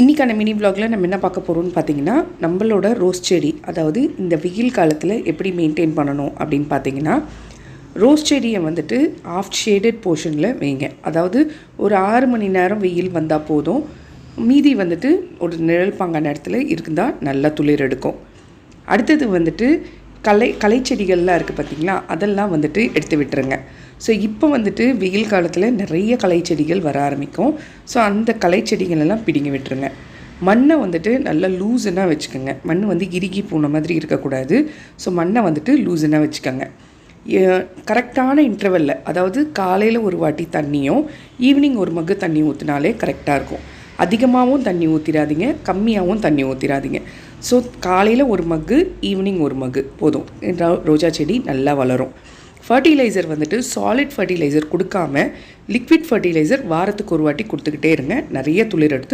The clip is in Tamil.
இன்றைக்கான மினி விலாகில் நம்ம என்ன பார்க்க போகிறோம்னு பார்த்தீங்கன்னா, நம்மளோட ரோஸ் செடி, அதாவது இந்த வெயில் காலத்தில் எப்படி மெயின்டைன் பண்ணணும் அப்படின்னு பார்த்தீங்கன்னா, ரோஸ் செடியை வந்துட்டு ஆஃப் ஷேடட் போர்ஷனில் வைங்க. அதாவது ஒரு 6 மணி நேரம் வெயில் வந்தால் போதும். மீதி வந்துட்டு ஒரு நிழல் பாங்கான இடத்துல இருந்தால் நல்லா துளிர் எடுக்கும். அடுத்தது வந்துட்டு களைச்செடிகள்லாம் இருக்குது பார்த்திங்களா, அதெல்லாம் வந்துட்டு எடுத்து விட்டுருங்க. ஸோ இப்போ வந்துட்டு வெயில் காலத்தில் நிறைய களைச்செடிகள் வர ஆரம்பிக்கும். ஸோ அந்த களைச்செடிகளெல்லாம் பிடுங்கி விட்டுருங்க. மண்ணை வந்துட்டு நல்லா லூஸனாக வச்சுக்கோங்க. மண் வந்து இறுகி போன மாதிரி இருக்கக்கூடாது. ஸோ மண்ணை வந்துட்டு லூஸனாக வச்சுக்கோங்க. கரெக்டான இன்டர்வலில், அதாவது காலையில் ஒரு வாட்டி தண்ணியும் ஈவினிங் ஒரு மக்கு தண்ணி ஊற்றினாலே கரெக்டாக இருக்கும். அதிகமாகவும் தண்ணி ஊற்றிடாதீங்க, கம்மியாகவும் தண்ணி ஊற்றிடாதீங்க. ஸோ காலையில் ஒரு மக்கு, ஈவினிங் ஒரு மக்கு போதும். ரோஜா செடி நல்லா வளரும். ஃபர்டிலைசர் வந்துட்டு சாலிட் ஃபர்டிலைசர் கொடுக்காம லிக்விட் ஃபர்டிலைசர் வாரத்துக்கு ஒரு வாட்டி கொடுத்துக்கிட்டே இருங்க. நிறைய துளிர் எடுத்து